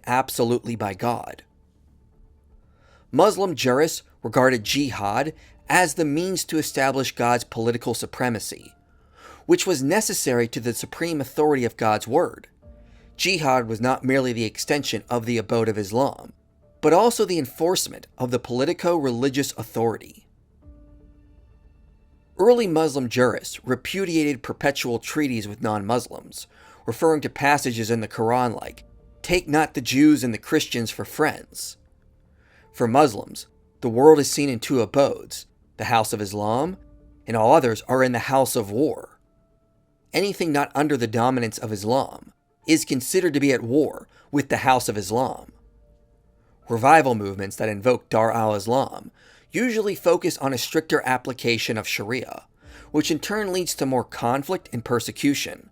absolutely by God. Muslim jurists regarded jihad as the means to establish God's political supremacy, which was necessary to the supreme authority of God's word. Jihad was not merely the extension of the abode of Islam, but also the enforcement of the politico-religious authority. Early Muslim jurists repudiated perpetual treaties with non-Muslims, referring to passages in the Quran like, "Take not the Jews and the Christians for friends." For Muslims, the world is seen in two abodes, the house of Islam, and all others are in the house of war. Anything not under the dominance of Islam is considered to be at war with the house of Islam. Revival movements that invoke Dar al-Islam usually focus on a stricter application of Sharia, which in turn leads to more conflict and persecution.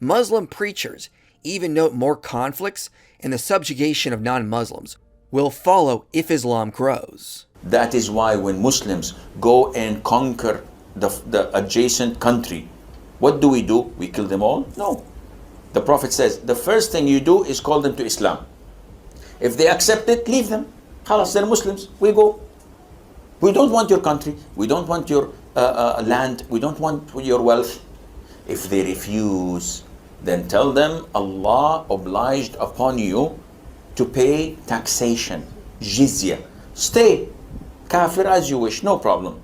Muslim preachers even note more conflicts and the subjugation of non-Muslims will follow if Islam grows. That is why when Muslims go and conquer the adjacent country, what do? We kill them all? No. The Prophet says, the first thing you do is call them to Islam. If they accept it, leave them. Khalas, they're Muslims. We go. We don't want your country. We don't want your land. We don't want your wealth. If they refuse, then tell them Allah obliged upon you to pay taxation, jizya. Stay kafir as you wish, no problem.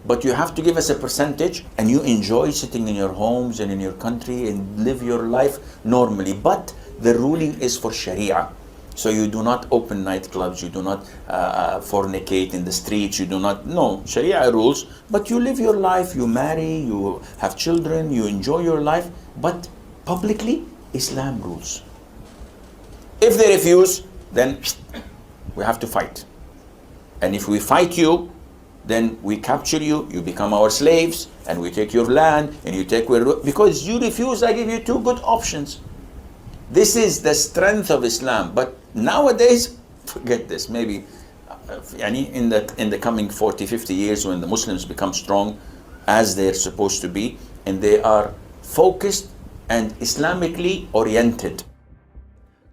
But you have to give us a percentage, and you enjoy sitting in your homes and in your country and live your life normally. But the ruling is for Sharia. So you do not open nightclubs, you do not fornicate in the streets, you do not, no, Sharia rules, but you live your life, you marry, you have children, you enjoy your life, but publicly, Islam rules. If they refuse, then we have to fight. And if we fight you, then we capture you, you become our slaves, and we take your land, and you take where, because you refuse, I give you two good options. This is the strength of Islam. But nowadays, forget this. Maybe in the coming 40, 50 years, when the Muslims become strong as they're supposed to be, and they are focused and Islamically oriented.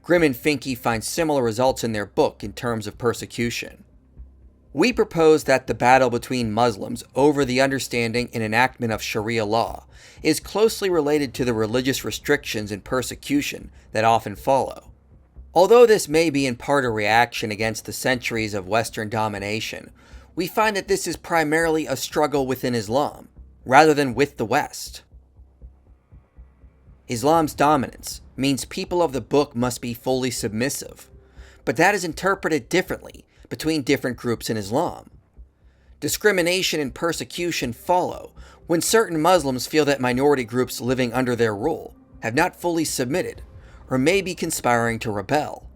Grimm and Finke find similar results in their book in terms of persecution. We propose that the battle between Muslims over the understanding and enactment of Sharia law is closely related to the religious restrictions and persecution that often follow. Although this may be in part a reaction against the centuries of Western domination, we find that this is primarily a struggle within Islam, rather than with the West. Islam's dominance means people of the book must be fully submissive, but that is interpreted differently between different groups in Islam. Discrimination and persecution follow when certain Muslims feel that minority groups living under their rule have not fully submitted or may be conspiring to rebel.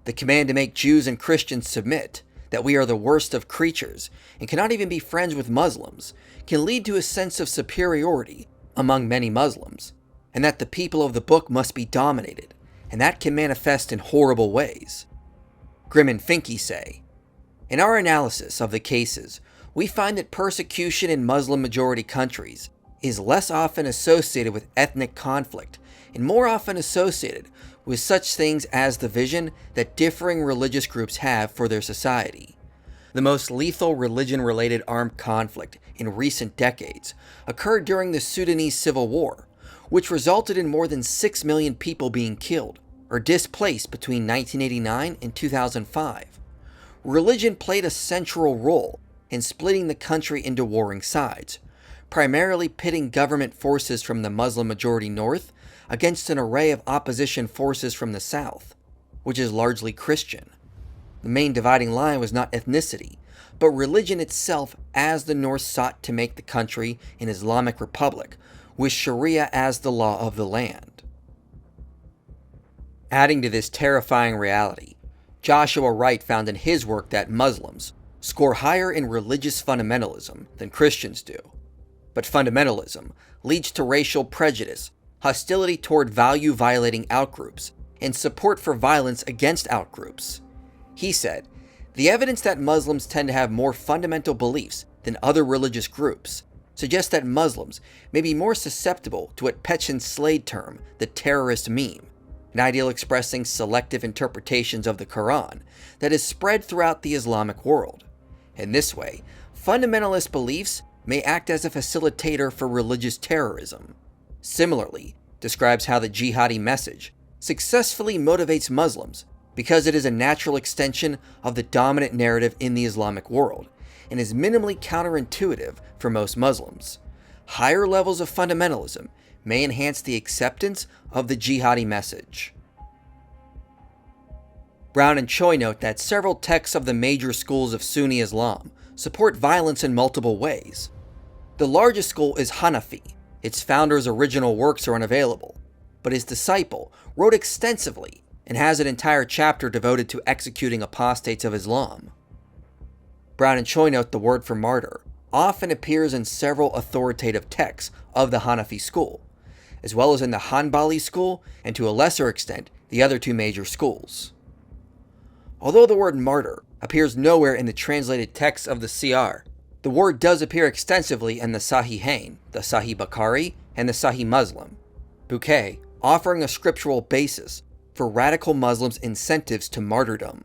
The command to make Jews and Christians submit, that we are the worst of creatures and cannot even be friends with Muslims, can lead to a sense of superiority among many Muslims, and that the people of the book must be dominated, and that can manifest in horrible ways. Grimm and Finke say, in our analysis of the cases, we find that persecution in Muslim-majority countries is less often associated with ethnic conflict and more often associated with such things as the vision that differing religious groups have for their society. The most lethal religion-related armed conflict in recent decades occurred during the Sudanese Civil War, which resulted in more than 6 million people being killed or displaced between 1989 and 2005. Religion played a central role in splitting the country into warring sides, primarily pitting government forces from the Muslim-majority North against an array of opposition forces from the South, which is largely Christian. The main dividing line was not ethnicity, but religion itself, as the North sought to make the country an Islamic republic, with Sharia as the law of the land. Adding to this terrifying reality, Joshua Wright found in his work that Muslims score higher in religious fundamentalism than Christians do. But fundamentalism leads to racial prejudice, hostility toward value-violating outgroups, and support for violence against outgroups. He said, the evidence that Muslims tend to have more fundamental beliefs than other religious groups suggests that Muslims may be more susceptible to what Petchin Slade termed the terrorist meme, an ideal expressing selective interpretations of the Quran that is spread throughout the Islamic world. In this way, fundamentalist beliefs may act as a facilitator for religious terrorism. Similarly, describes how the jihadi message successfully motivates Muslims because it is a natural extension of the dominant narrative in the Islamic world and is minimally counterintuitive for most Muslims. Higher levels of fundamentalism may enhance the acceptance of the jihadi message. Brown and Choi note that several texts of the major schools of Sunni Islam support violence in multiple ways. The largest school is Hanafi. Its founder's original works are unavailable, but his disciple wrote extensively and has an entire chapter devoted to executing apostates of Islam. Brown and Choi note the word for martyr often appears in several authoritative texts of the Hanafi school, as well as in the Hanbali school and to a lesser extent the other two major schools. Although the word martyr appears nowhere in the translated texts of the Siyar, the word does appear extensively in the Sahihain, the Sahih Bukhari, and the Sahih Muslim, Bukhari, offering a scriptural basis for radical Muslims' incentives to martyrdom.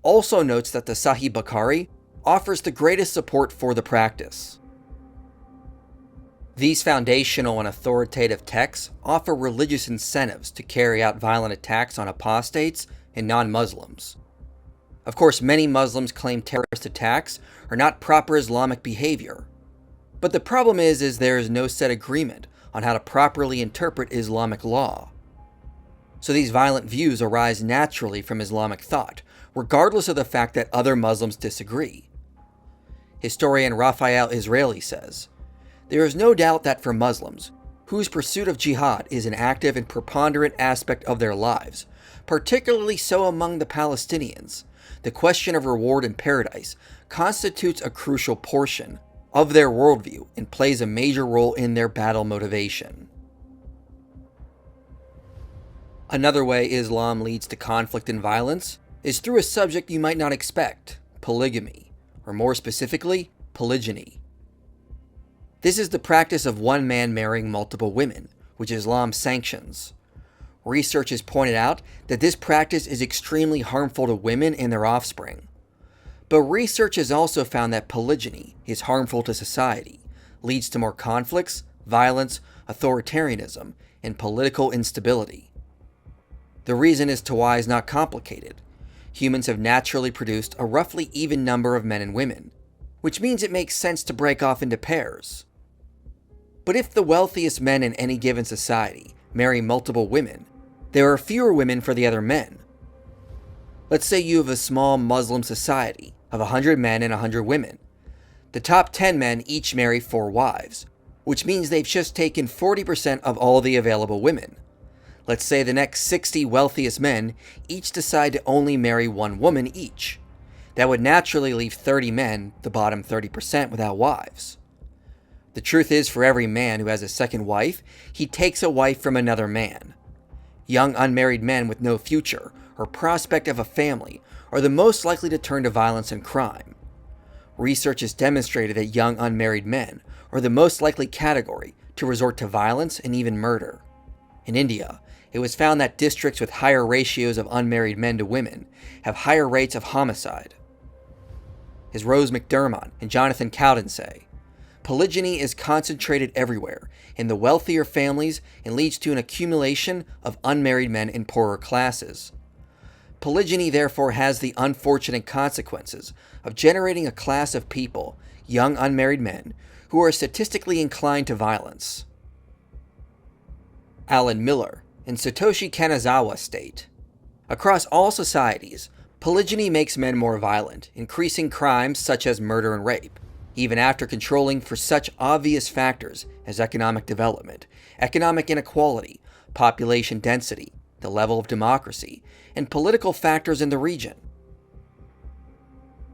Also notes that the Sahih Bukhari offers the greatest support for the practice. These foundational and authoritative texts offer religious incentives to carry out violent attacks on apostates and non-Muslims. Of course, many Muslims claim terrorist attacks are not proper Islamic behavior. But the problem is there is no set agreement on how to properly interpret Islamic law. So these violent views arise naturally from Islamic thought, regardless of the fact that other Muslims disagree. Historian Raphael Israeli says, "There is no doubt that for Muslims, whose pursuit of jihad is an active and preponderant aspect of their lives, particularly so among the Palestinians, the question of reward and paradise constitutes a crucial portion of their worldview and plays a major role in their battle motivation." Another way Islam leads to conflict and violence is through a subject you might not expect, polygamy, or more specifically, polygyny. This is the practice of one man marrying multiple women, which Islam sanctions. Research has pointed out that this practice is extremely harmful to women and their offspring. But research has also found that polygyny is harmful to society, leads to more conflicts, violence, authoritarianism, and political instability. The reason as to why is not complicated. Humans have naturally produced a roughly even number of men and women, which means it makes sense to break off into pairs. But if the wealthiest men in any given society marry multiple women, there are fewer women for the other men. Let's say you have a small Muslim society of 100 men and 100 women. The top 10 men each marry 4 wives, which means they've just taken 40% of all the available women. Let's say the next 60 wealthiest men each decide to only marry 1 woman each. That would naturally leave 30 men, the bottom 30%, without wives. The truth is, for every man who has a second wife, he takes a wife from another man. Young unmarried men with no future or prospect of a family are the most likely to turn to violence and crime. Research has demonstrated that young unmarried men are the most likely category to resort to violence and even murder. In India, it was found that districts with higher ratios of unmarried men to women have higher rates of homicide. As Rose McDermott and Jonathan Cowden say, polygyny is concentrated everywhere in the wealthier families and leads to an accumulation of unmarried men in poorer classes. Polygyny therefore has the unfortunate consequences of generating a class of people, young unmarried men, who are statistically inclined to violence. Alan Miller and Satoshi Kanazawa state, "Across all societies, polygyny makes men more violent, increasing crimes such as murder and rape, even after controlling for such obvious factors as economic development, economic inequality, population density, the level of democracy, and political factors in the region."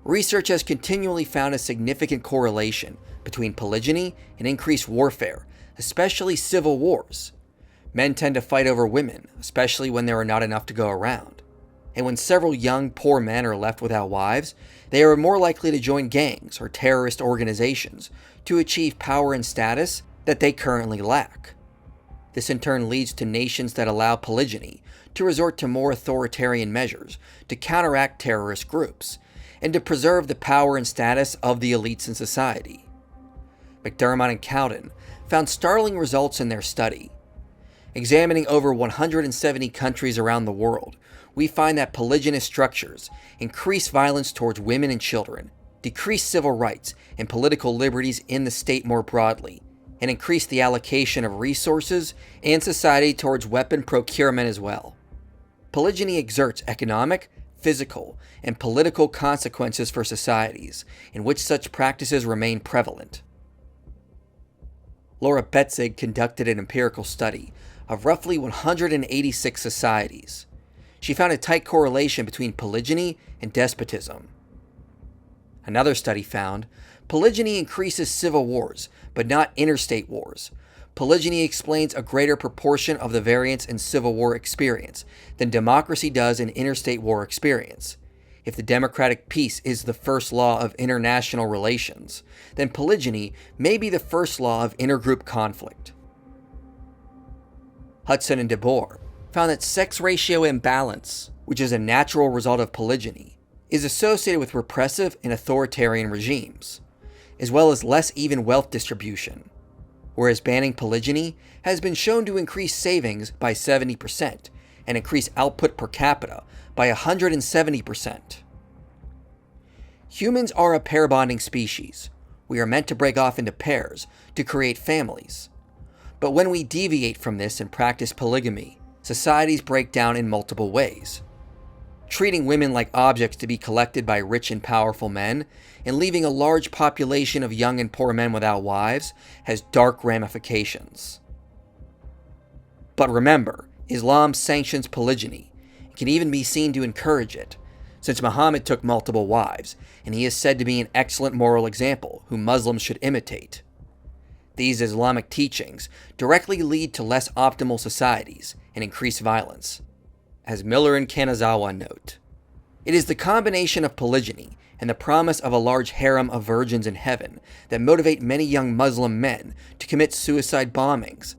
Research has continually found a significant correlation between polygyny and increased warfare, especially civil wars. Men tend to fight over women, especially when there are not enough to go around. And when several young, poor men are left without wives, they are more likely to join gangs or terrorist organizations to achieve power and status that they currently lack. This in turn leads to nations that allow polygyny to resort to more authoritarian measures to counteract terrorist groups and to preserve the power and status of the elites in society. McDermott and Cowden found startling results in their study. Examining over 170 countries around the world, we find that polygynous structures increase violence towards women and children, decrease civil rights and political liberties in the state more broadly, and increase the allocation of resources and society towards weapon procurement as well. Polygyny exerts economic, physical, and political consequences for societies in which such practices remain prevalent. Laura Betzig conducted an empirical study of roughly 186 societies. She found a tight correlation between polygyny and despotism. Another study found polygyny increases civil wars, but not interstate wars. Polygyny explains a greater proportion of the variance in civil war experience than democracy does in interstate war experience. If the democratic peace is the first law of international relations, then polygyny may be the first law of intergroup conflict. Hudson and DeBoer found that sex ratio imbalance, which is a natural result of polygyny, is associated with repressive and authoritarian regimes, as well as less even wealth distribution, whereas banning polygyny has been shown to increase savings by 70% and increase output per capita by 170%. Humans are a pair bonding species. We are meant to break off into pairs to create families. But when we deviate from this and practice polygamy, societies break down in multiple ways. Treating women like objects to be collected by rich and powerful men, and leaving a large population of young and poor men without wives, has dark ramifications. But remember, Islam sanctions polygyny, and can even be seen to encourage it, since Muhammad took multiple wives, and he is said to be an excellent moral example who Muslims should imitate. These Islamic teachings directly lead to less optimal societies and increased violence. As Miller and Kanazawa note, it is the combination of polygyny and the promise of a large harem of virgins in heaven that motivate many young Muslim men to commit suicide bombings.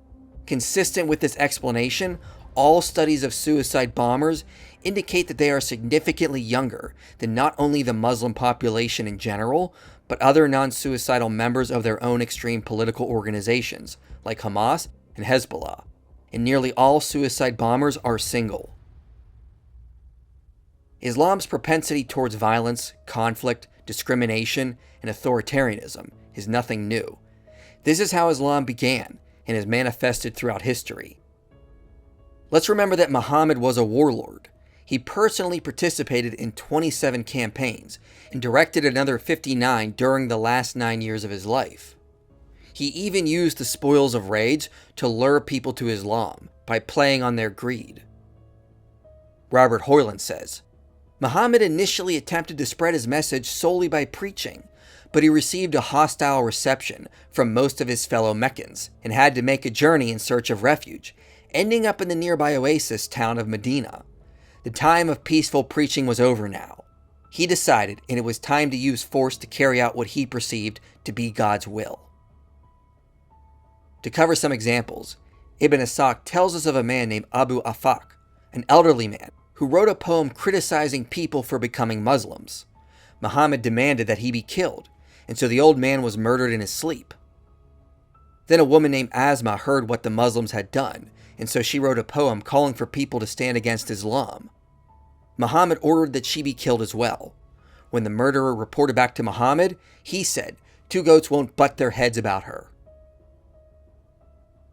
Consistent with this explanation, all studies of suicide bombers indicate that they are significantly younger than not only the Muslim population in general, but other non-suicidal members of their own extreme political organizations, like Hamas and Hezbollah, and nearly all suicide bombers are single. Islam's propensity towards violence, conflict, discrimination, and authoritarianism is nothing new. This is how Islam began and is manifested throughout history. Let's remember that Muhammad was a warlord. He personally participated in 27 campaigns and directed another 59 during the last 9 years of his life. He even used the spoils of raids to lure people to Islam by playing on their greed. Robert Hoyland says, Muhammad initially attempted to spread his message solely by preaching, but he received a hostile reception from most of his fellow Meccans and had to make a journey in search of refuge, ending up in the nearby oasis town of Medina. The time of peaceful preaching was over now. He decided, and it was time to use force to carry out what he perceived to be God's will. To cover some examples, Ibn Ishaq tells us of a man named Abu Afaq, an elderly man, who wrote a poem criticizing people for becoming Muslims. Muhammad demanded that he be killed, and so the old man was murdered in his sleep. Then a woman named Asma heard what the Muslims had done, and so she wrote a poem calling for people to stand against Islam. Muhammad ordered that she be killed as well. When the murderer reported back to Muhammad, he said, 2 goats won't butt their heads about her.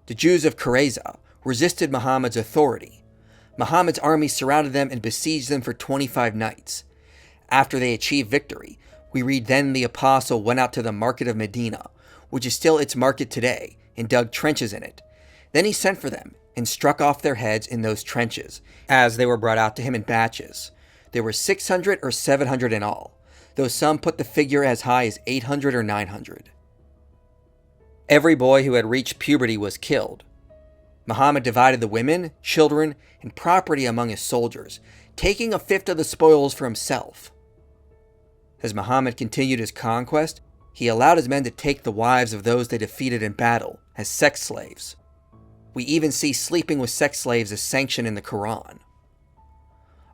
The Jews of Qurayza resisted Muhammad's authority. Muhammad's army surrounded them and besieged them for 25 nights. After they achieved victory, we read then the apostle went out to the market of Medina, which is still its market today, and dug trenches in it. Then he sent for them and struck off their heads in those trenches, as they were brought out to him in batches. There were 600 or 700 in all, though some put the figure as high as 800 or 900. Every boy who had reached puberty was killed. Muhammad divided the women, children, and property among his soldiers, taking 1/5 of the spoils for himself. As Muhammad continued his conquest, he allowed his men to take the wives of those they defeated in battle as sex slaves. We even see sleeping with sex slaves as sanctioned in the Quran.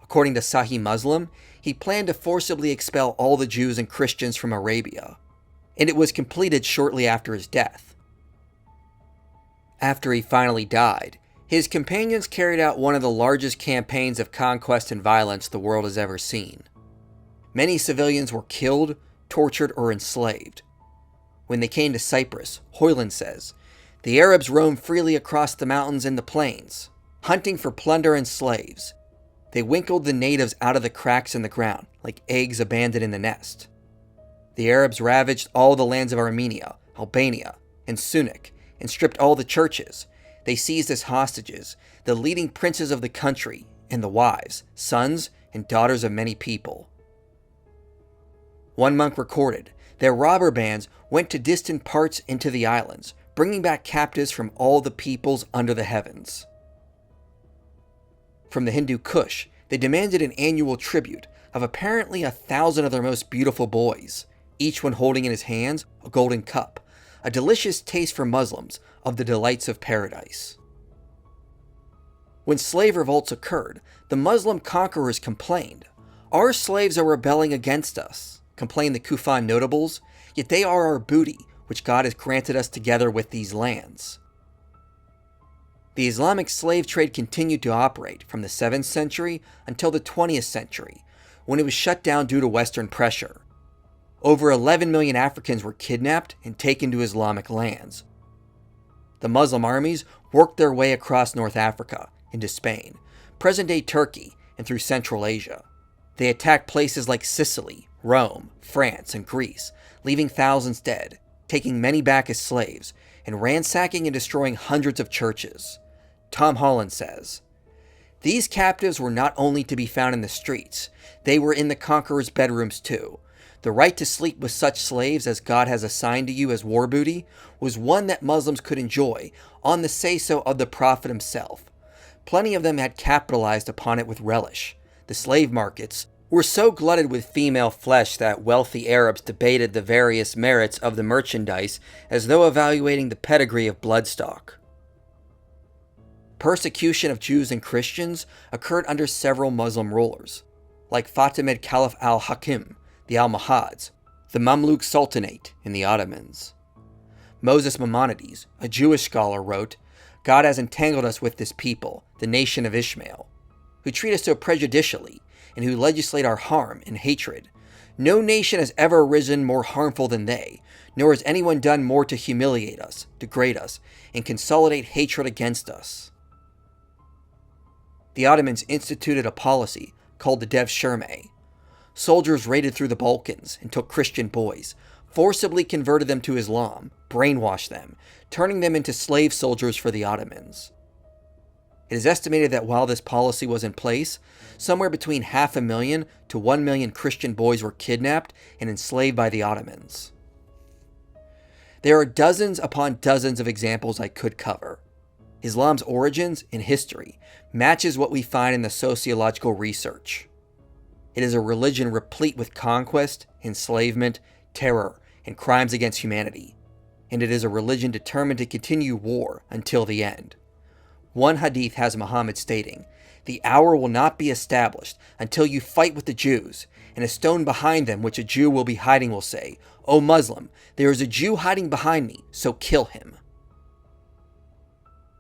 According to Sahih Muslim, he planned to forcibly expel all the Jews and Christians from Arabia, and it was completed shortly after his death. After he finally died, his companions carried out one of the largest campaigns of conquest and violence the world has ever seen. Many civilians were killed, tortured, or enslaved. When they came to Cyprus, Hoyland says, the Arabs roamed freely across the mountains and the plains, hunting for plunder and slaves. They winkled the natives out of the cracks in the ground, like eggs abandoned in the nest. The Arabs ravaged all the lands of Armenia, Albania, and Sunik, and stripped all the churches. They seized as hostages the leading princes of the country and the wives, sons, and daughters of many people. One monk recorded, their robber bands went to distant parts into the islands, bringing back captives from all the peoples under the heavens. From the Hindu Kush, they demanded an annual tribute of apparently 1,000 of their most beautiful boys, each one holding in his hands a golden cup, a delicious taste for Muslims of the delights of paradise. When slave revolts occurred, the Muslim conquerors complained, "Our slaves are rebelling against us," complained the Kufan notables, "yet they are our booty, which God has granted us together with these lands." The Islamic slave trade continued to operate from the 7th century until the 20th century, when it was shut down due to Western pressure. Over 11 million Africans were kidnapped and taken to Islamic lands. The Muslim armies worked their way across North Africa, into Spain, present-day Turkey, and through Central Asia. They attacked places like Sicily, Rome, France, and Greece, leaving thousands dead, taking many back as slaves, and ransacking and destroying hundreds of churches. Tom Holland says, "These captives were not only to be found in the streets, they were in the conqueror's bedrooms too. The right to sleep with such slaves as God has assigned to you as war booty was one that Muslims could enjoy on the say-so of the Prophet himself. Plenty of them had capitalized upon it with relish. The slave markets were so glutted with female flesh that wealthy Arabs debated the various merits of the merchandise as though evaluating the pedigree of bloodstock." Persecution of Jews and Christians occurred under several Muslim rulers, like Fatimid Caliph al-Hakim, the Almohads, the Mamluk Sultanate, and the Ottomans. Moses Maimonides, a Jewish scholar, wrote, "God has entangled us with this people, the nation of Ishmael, who treat us so prejudicially, and who legislate our harm and hatred. No nation has ever arisen more harmful than they, nor has anyone done more to humiliate us, degrade us, and consolidate hatred against us." The Ottomans instituted a policy called the Devshirme. Soldiers raided through the Balkans and took Christian boys, forcibly converted them to Islam, brainwashed them, turning them into slave soldiers for the Ottomans. It is estimated that while this policy was in place, somewhere between 500,000 to 1 million Christian boys were kidnapped and enslaved by the Ottomans. There are dozens upon dozens of examples I could cover. Islam's origins and history matches what we find in the sociological research. It is a religion replete with conquest, enslavement, terror, and crimes against humanity. And it is a religion determined to continue war until the end. One hadith has Muhammad stating, "The hour will not be established until you fight with the Jews, and a stone behind them which a Jew will be hiding will say, 'O Muslim, there is a Jew hiding behind me, so kill him.'"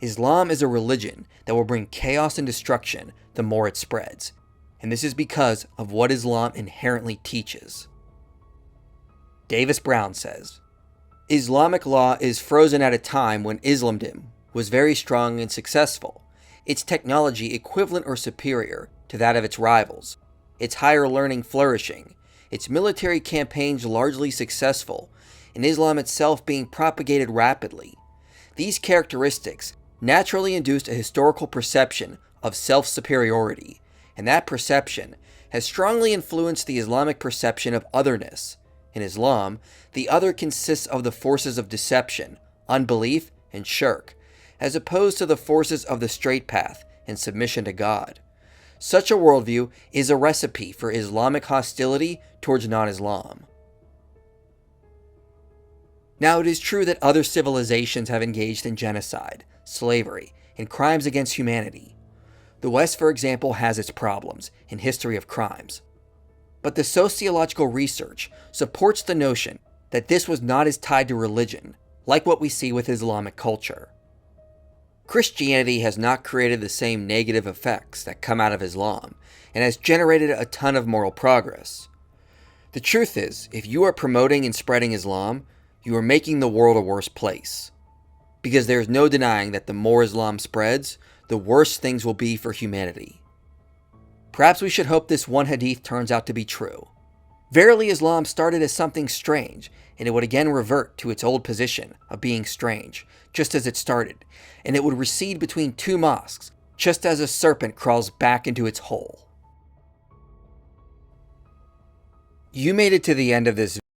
Islam is a religion that will bring chaos and destruction the more it spreads, and this is because of what Islam inherently teaches. Davis Brown says, "Islamic law is frozen at a time when Islamdom was very strong and successful, its technology equivalent or superior to that of its rivals, its higher learning flourishing, its military campaigns largely successful, and Islam itself being propagated rapidly. These characteristics naturally induced a historical perception of self-superiority, and that perception has strongly influenced the Islamic perception of otherness. In Islam, the other consists of the forces of deception, unbelief, and shirk, as opposed to the forces of the straight path and submission to God. Such a worldview is a recipe for Islamic hostility towards non-Islam." Now, it is true that other civilizations have engaged in genocide, slavery, and crimes against humanity. The West, for example, has its problems and history of crimes. But the sociological research supports the notion that this was not as tied to religion, like what we see with Islamic culture. Christianity has not created the same negative effects that come out of Islam, and has generated a ton of moral progress. The truth is, if you are promoting and spreading Islam, you are making the world a worse place. Because there is no denying that the more Islam spreads, the worse things will be for humanity. Perhaps we should hope this one hadith turns out to be true. Verily, Islam started as something strange, and it would again revert to its old position of being strange, just as it started, and it would recede between two mosques, just as a serpent crawls back into its hole. You made it to the end of this